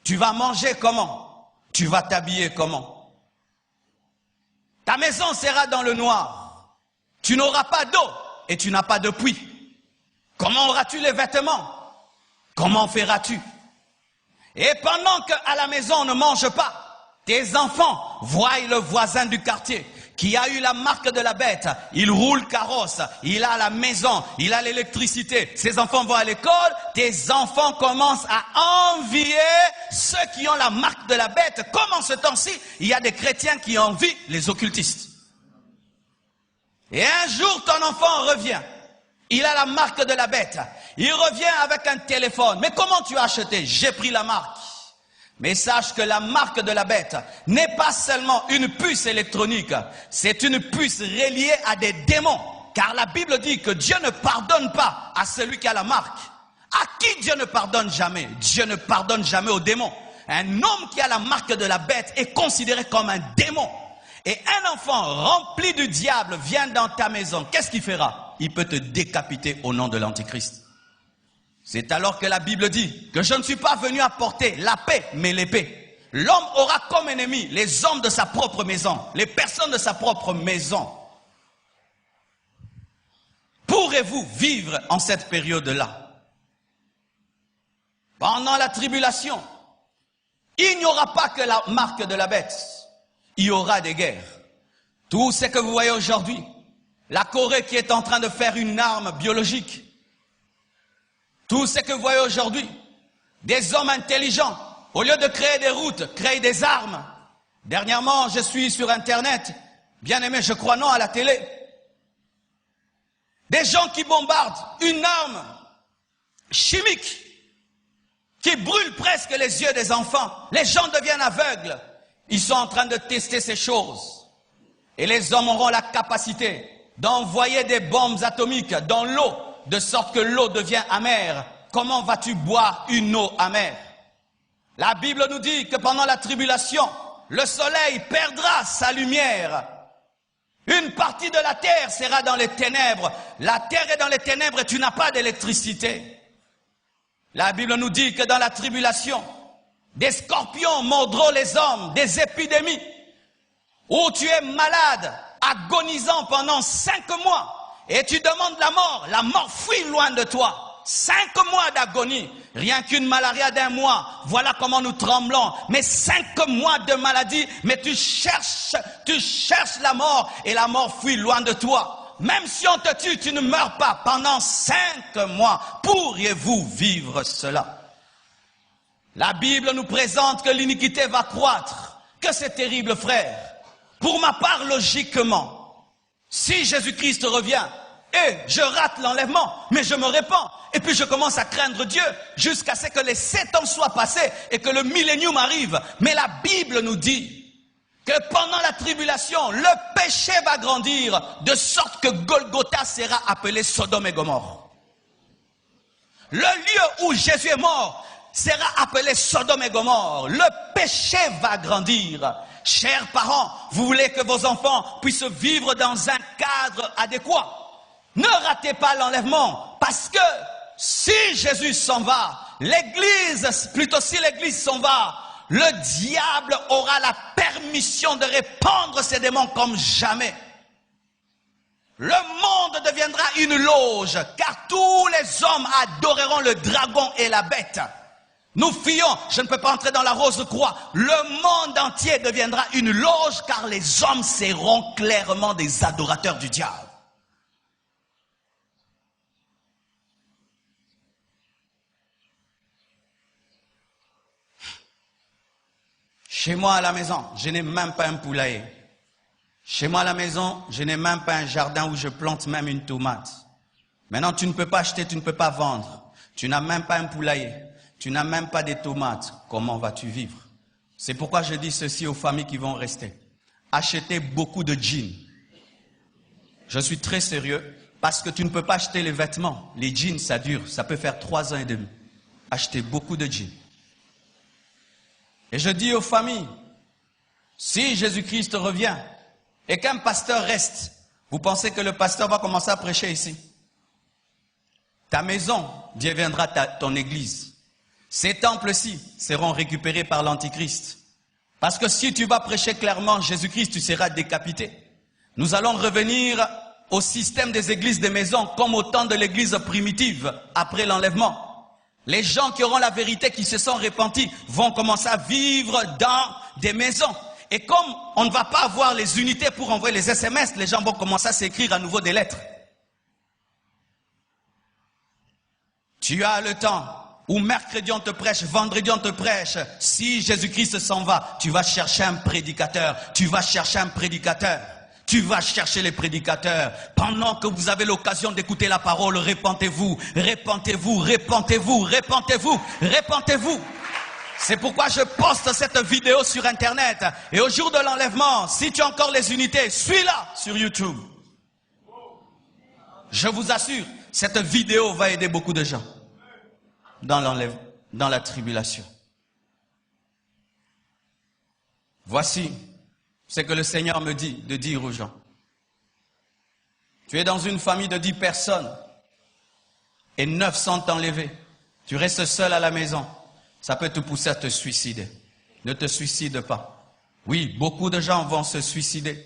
Tu vas manger comment? Tu vas t'habiller comment? Ta maison sera dans le noir. Tu n'auras pas d'eau et tu n'as pas de puits. Comment auras-tu les vêtements? Comment feras-tu? Et pendant qu'à la maison on ne mange pas, tes enfants voient le voisin du quartier qui a eu la marque de la bête, il roule carrosse, il a la maison, il a l'électricité, ses enfants vont à l'école, tes enfants commencent à envier ceux qui ont la marque de la bête. Comme en ce temps-ci, il y a des chrétiens qui envient les occultistes. Et un jour, ton enfant revient, il a la marque de la bête, il revient avec un téléphone. Mais comment tu as acheté? J'ai pris la marque. Mais sache que la marque de la bête n'est pas seulement une puce électronique, c'est une puce reliée à des démons. Car la Bible dit que Dieu ne pardonne pas à celui qui a la marque. À qui Dieu ne pardonne jamais? Dieu ne pardonne jamais aux démons. Un homme qui a la marque de la bête est considéré comme un démon. Et un enfant rempli du diable vient dans ta maison. Qu'est-ce qu'il fera? Il peut te décapiter au nom de l'Antichrist. C'est alors que la Bible dit que je ne suis pas venu apporter la paix, mais l'épée. L'homme aura comme ennemi les hommes de sa propre maison, les personnes de sa propre maison. Pourrez-vous vivre en cette période-là? Pendant la tribulation, il n'y aura pas que la marque de la bête. Il y aura des guerres. Tout ce que vous voyez aujourd'hui, la Corée qui est en train de faire une arme biologique, tout ce que vous voyez aujourd'hui, des hommes intelligents, au lieu de créer des routes, créent des armes. Dernièrement, je suis sur Internet, bien aimé, je crois non, à la télé. Des gens qui bombardent une arme chimique qui brûle presque les yeux des enfants. Les gens deviennent aveugles. Ils sont en train de tester ces choses. Et les hommes auront la capacité d'envoyer des bombes atomiques dans l'eau, de sorte que l'eau devient amère. Comment vas-tu boire une eau amère? La Bible nous dit que pendant la tribulation, le soleil perdra sa lumière. Une partie de la terre sera dans les ténèbres. La terre est dans les ténèbres et tu n'as pas d'électricité. La Bible nous dit que dans la tribulation, des scorpions mordront les hommes, des épidémies, où tu es malade, agonisant pendant 5 mois. Et tu demandes la mort fuit loin de toi. 5 mois d'agonie, rien qu'une malaria d'1 mois, voilà comment nous tremblons. Mais 5 mois de maladie, mais tu cherches la mort et la mort fuit loin de toi. Même si on te tue, tu ne meurs pas pendant 5 mois. Pourriez-vous vivre cela? La Bible nous présente que l'iniquité va croître, que c'est terrible, frère. Pour ma part, logiquement, si Jésus-Christ revient, et je rate l'enlèvement, mais je me répands, et puis je commence à craindre Dieu, jusqu'à ce que les 7 ans soient passés, et que le millénium arrive. Mais la Bible nous dit que pendant la tribulation, le péché va grandir, de sorte que Golgotha sera appelé Sodome et Gomorrhe. Le lieu où Jésus est mort sera appelé Sodome et Gomorrhe. Le péché va grandir. Chers parents, vous voulez que vos enfants puissent vivre dans un cadre adéquat. Ne ratez pas l'enlèvement, parce que si Jésus s'en va, l'Église, plutôt si l'Église s'en va, le diable aura la permission de répandre ses démons comme jamais. Le monde deviendra une loge, car tous les hommes adoreront le dragon et la bête. Nous fuyons, je ne peux pas entrer dans la rose croix. Le monde entier deviendra une loge, car les hommes seront clairement des adorateurs du diable. Chez moi à la maison, je n'ai même pas un poulailler. Chez moi à la maison, je n'ai même pas un jardin où je plante même une tomate. Maintenant, tu ne peux pas acheter, tu ne peux pas vendre. Tu n'as même pas un poulailler. Tu n'as même pas des tomates. Comment vas-tu vivre? C'est pourquoi je dis ceci aux familles qui vont rester. Achetez beaucoup de jeans. Je suis très sérieux parce que tu ne peux pas acheter les vêtements. Les jeans, ça dure. Ça peut faire 3 ans et demi. Achetez beaucoup de jeans. Et je dis aux familles, si Jésus-Christ revient et qu'un pasteur reste, vous pensez que le pasteur va commencer à prêcher ici? Ta maison deviendra ton église. Ces temples-ci seront récupérés par l'Antichrist. Parce que si tu vas prêcher clairement Jésus-Christ, tu seras décapité. Nous allons revenir au système des églises des maisons, comme au temps de l'église primitive, après l'enlèvement. Les gens qui auront la vérité, qui se sont repentis, vont commencer à vivre dans des maisons. Et comme on ne va pas avoir les unités pour envoyer les SMS, les gens vont commencer à s'écrire à nouveau des lettres. Tu as le temps. Ou mercredi on te prêche, vendredi on te prêche. Si Jésus-Christ s'en va, tu vas chercher un prédicateur. Tu vas chercher un prédicateur. Tu vas chercher les prédicateurs. Pendant que vous avez l'occasion d'écouter la parole, répentez-vous, répentez-vous, répentez-vous, répentez-vous, répentez-vous. C'est pourquoi je poste cette vidéo sur Internet. Et au jour de l'enlèvement, si tu as encore les unités, suis-la sur YouTube. Je vous assure, cette vidéo va aider beaucoup de gens dans la tribulation. Voici ce que le Seigneur me dit de dire aux gens. Tu es dans une famille de 10 personnes et 9 sont enlevés. Tu restes seul à la maison. Ça peut te pousser à te suicider. Ne te suicide pas. Oui, beaucoup de gens vont se suicider.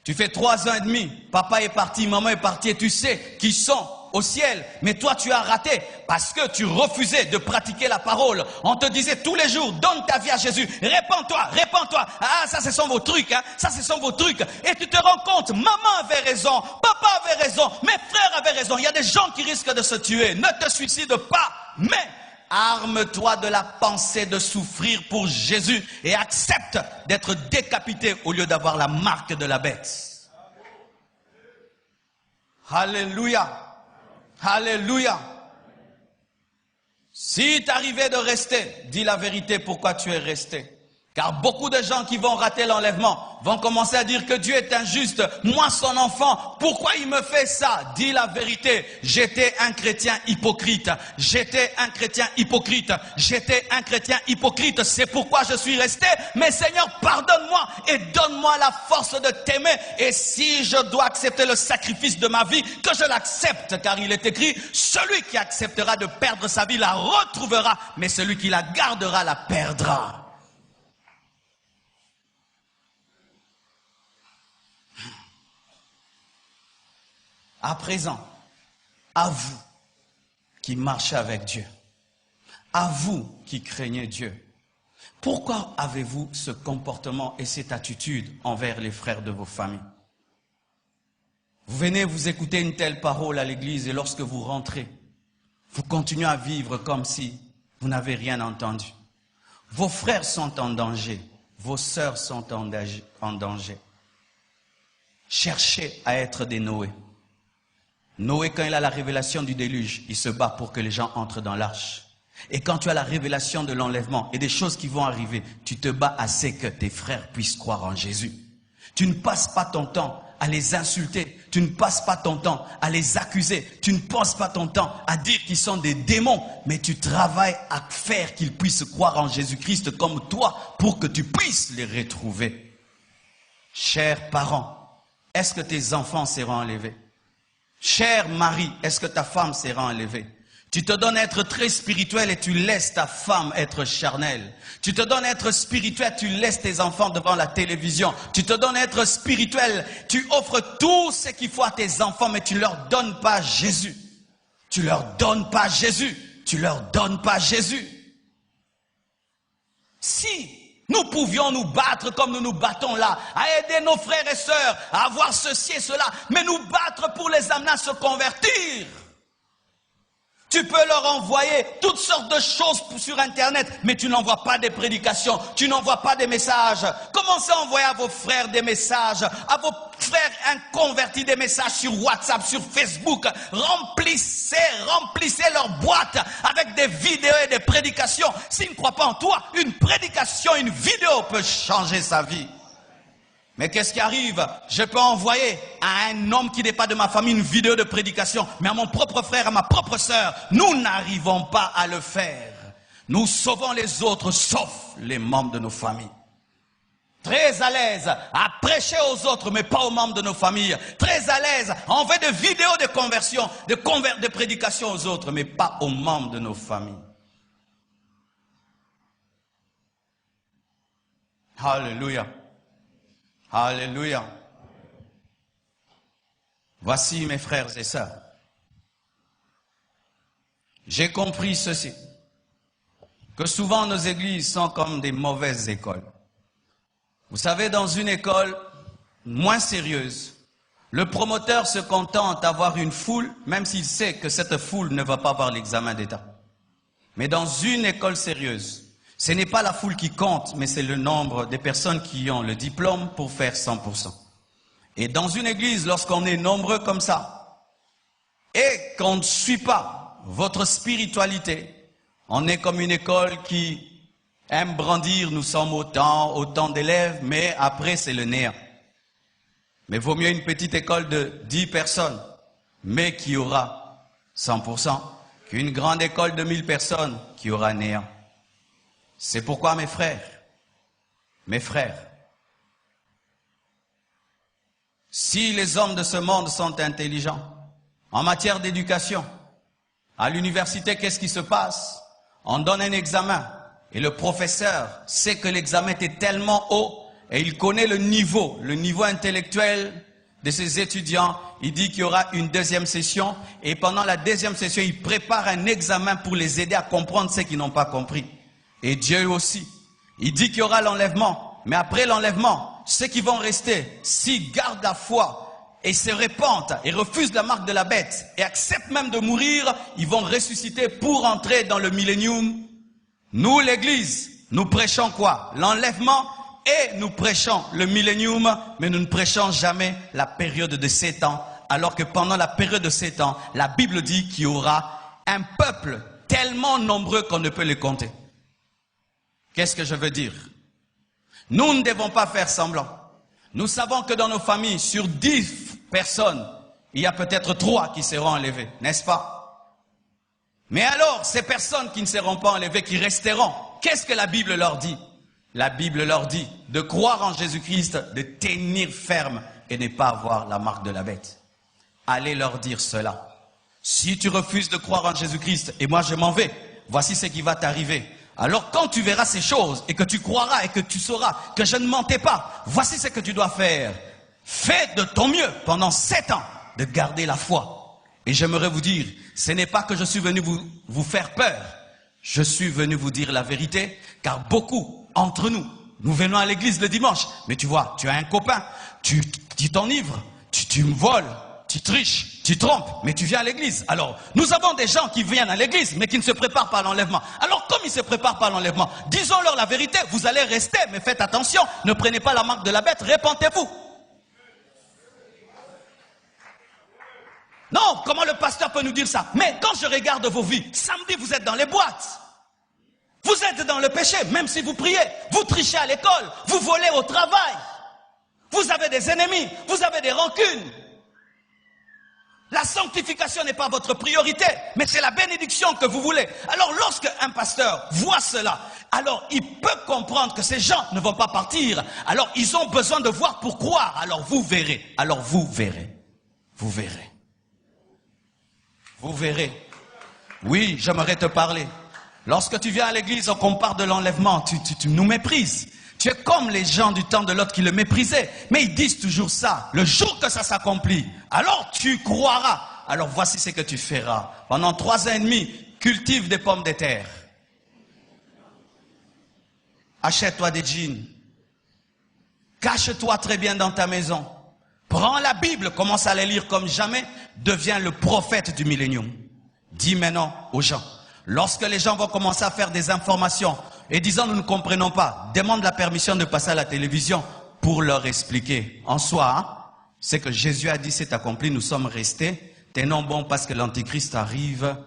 Tu fais 3 ans et demi, papa est parti, maman est partie et tu sais qu'ils sont au ciel. Mais toi tu as raté parce que tu refusais de pratiquer la parole. On te disait tous les jours, donne ta vie à Jésus. Répands-toi, répands-toi. Ah, ça ce sont vos trucs, hein. Ça ce sont vos trucs. Et tu te rends compte, maman avait raison, papa avait raison, mes frères avaient raison. Il y a des gens qui risquent de se tuer. Ne te suicide pas, mais arme-toi de la pensée de souffrir pour Jésus et accepte d'être décapité au lieu d'avoir la marque de la bête. Alléluia. Alléluia. Si t'arrivais de rester, dis la vérité pourquoi tu es resté. Car beaucoup de gens qui vont rater l'enlèvement vont commencer à dire que Dieu est injuste. Moi, son enfant, pourquoi il me fait ça? Dis la vérité. J'étais un chrétien hypocrite. J'étais un chrétien hypocrite. J'étais un chrétien hypocrite. C'est pourquoi je suis resté. Mais Seigneur, pardonne-moi et donne-moi la force de t'aimer. Et si je dois accepter le sacrifice de ma vie, que je l'accepte. Car il est écrit, celui qui acceptera de perdre sa vie la retrouvera. Mais celui qui la gardera la perdra. À présent, à vous qui marchez avec Dieu, à vous qui craignez Dieu, pourquoi avez-vous ce comportement et cette attitude envers les frères de vos familles? Vous venez vous écouter une telle parole à l'église et lorsque vous rentrez, vous continuez à vivre comme si vous n'avez rien entendu. Vos frères sont en danger, vos sœurs sont en danger. Cherchez à être des Noé. Noé, quand il a la révélation du déluge, il se bat pour que les gens entrent dans l'arche. Et quand tu as la révélation de l'enlèvement et des choses qui vont arriver, tu te bats à ce que tes frères puissent croire en Jésus. Tu ne passes pas ton temps à les insulter, tu ne passes pas ton temps à les accuser, tu ne passes pas ton temps à dire qu'ils sont des démons, mais tu travailles à faire qu'ils puissent croire en Jésus-Christ comme toi pour que tu puisses les retrouver. Chers parents, est-ce que tes enfants seront enlevés? Cher mari, est-ce que ta femme sera enlevée? Tu te donnes à être très spirituel et tu laisses ta femme être charnelle. Tu te donnes à être spirituel, tu laisses tes enfants devant la télévision. Tu te donnes à être spirituel, tu offres tout ce qu'il faut à tes enfants, mais tu ne leur donnes pas Jésus. Tu leur donnes pas Jésus. Tu leur donnes pas Jésus. Si nous pouvions nous battre comme nous nous battons là, à aider nos frères et sœurs à avoir ceci et cela, mais nous battre pour les amener à se convertir. Tu peux leur envoyer toutes sortes de choses sur Internet, mais tu n'envoies pas des prédications, tu n'envoies pas des messages. Commencez à envoyer à vos frères des messages, à vos frères inconvertis des messages sur WhatsApp, sur Facebook. Remplissez leur boîte avec des vidéos et des prédications. S'ils ne croient pas en toi, une prédication, une vidéo peut changer sa vie. Mais qu'est-ce qui arrive? Je peux envoyer à un homme qui n'est pas de ma famille une vidéo de prédication, mais à mon propre frère, à ma propre sœur, nous n'arrivons pas à le faire. Nous sauvons les autres, sauf les membres de nos familles. Très à l'aise à prêcher aux autres, mais pas aux membres de nos familles. Très à l'aise à envoyer des vidéos de conversion, de prédication aux autres, mais pas aux membres de nos familles. Alléluia. Alléluia. Voici mes frères et sœurs. J'ai compris ceci, que souvent nos églises sont comme des mauvaises écoles. Vous savez, dans une école moins sérieuse, le promoteur se contente d'avoir une foule, même s'il sait que cette foule ne va pas avoir l'examen d'État. Mais dans une école sérieuse, ce n'est pas la foule qui compte, mais c'est le nombre des personnes qui ont le diplôme pour faire 100%. Et dans une église, lorsqu'on est nombreux comme ça, et qu'on ne suit pas votre spiritualité, on est comme une école qui aime brandir, nous sommes autant d'élèves, mais après c'est le néant. Mais vaut mieux une petite école de 10 personnes, mais qui aura 100%, qu'une grande école de 1000 personnes qui aura néant. C'est pourquoi mes frères, si les hommes de ce monde sont intelligents, en matière d'éducation, à l'université, qu'est-ce qui se passe? On donne un examen et le professeur sait que l'examen était tellement haut et il connaît le niveau intellectuel de ses étudiants. Il dit qu'il y aura une deuxième session et pendant la deuxième session, il prépare un examen pour les aider à comprendre ce qu'ils n'ont pas compris. Et Dieu aussi. Il dit qu'il y aura l'enlèvement. Mais après l'enlèvement, ceux qui vont rester, s'ils gardent la foi et se répandent et refusent la marque de la bête et acceptent même de mourir, ils vont ressusciter pour entrer dans le millénium. Nous, l'Église, nous prêchons quoi? L'enlèvement et nous prêchons le millénium, mais nous ne prêchons jamais la période de 7 ans. Alors que pendant la période de 7 ans, la Bible dit qu'il y aura un peuple tellement nombreux qu'on ne peut les compter. Qu'est-ce que je veux dire? Nous ne devons pas faire semblant. Nous savons que dans nos familles, sur 10 personnes, il y a peut-être 3 qui seront enlevées, n'est-ce pas? Mais alors, ces personnes qui ne seront pas enlevées, qui resteront, qu'est-ce que la Bible leur dit? La Bible leur dit de croire en Jésus-Christ, de tenir ferme et ne pas avoir la marque de la bête. Allez leur dire cela. Si tu refuses de croire en Jésus-Christ et moi je m'en vais, voici ce qui va t'arriver. Alors quand tu verras ces choses et que tu croiras et que tu sauras que je ne mentais pas, voici ce que tu dois faire. Fais de ton mieux pendant 7 ans de garder la foi. Et j'aimerais vous dire, ce n'est pas que je suis venu vous faire peur. Je suis venu vous dire la vérité, car beaucoup entre nous, nous venons à l'église le dimanche. Mais tu vois, tu as un copain, tu t'enivres, tu me voles, tu triches, tu trompes, mais tu viens à l'église. Alors, nous avons des gens qui viennent à l'église, mais qui ne se préparent pas à l'enlèvement. Alors, comme ils ne se préparent pas à l'enlèvement, disons-leur la vérité, vous allez rester, mais faites attention, ne prenez pas la marque de la bête, répentez-vous. Non, comment le pasteur peut nous dire ça? Mais quand je regarde vos vies, samedi vous êtes dans les boîtes. Vous êtes dans le péché, même si vous priez. Vous trichez à l'école, vous volez au travail. Vous avez des ennemis, vous avez des rancunes. La sanctification n'est pas votre priorité, mais c'est la bénédiction que vous voulez. Alors lorsque un pasteur voit cela, alors il peut comprendre que ces gens ne vont pas partir. Alors ils ont besoin de voir pour croire. Alors vous verrez. Alors vous verrez. Vous verrez. Vous verrez. Oui, j'aimerais te parler. Lorsque tu viens à l'église, on parle de l'enlèvement, tu nous méprises. Tu es comme les gens du temps de l'autre qui le méprisaient. Mais ils disent toujours ça. Le jour que ça s'accomplit, alors tu croiras. Alors voici ce que tu feras. Pendant 3 ans et demi, cultive des pommes de terre. Achète-toi des jeans. Cache-toi très bien dans ta maison. Prends la Bible, commence à la lire comme jamais. Deviens le prophète du millénium. Dis maintenant aux gens. Lorsque les gens vont commencer à faire des informations et disant nous ne comprenons pas, demande la permission de passer à la télévision pour leur expliquer. En soi, hein, ce que Jésus a dit c'est accompli, nous sommes restés, tenons bon parce que l'Antichrist arrive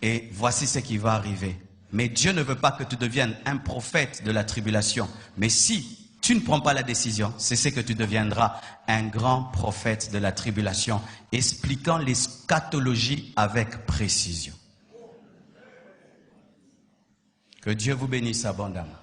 et voici ce qui va arriver. Mais Dieu ne veut pas que tu deviennes un prophète de la tribulation. Mais si tu ne prends pas la décision, c'est ce que tu deviendras, un grand prophète de la tribulation, expliquant l'eschatologie avec précision. Que Dieu vous bénisse abondamment.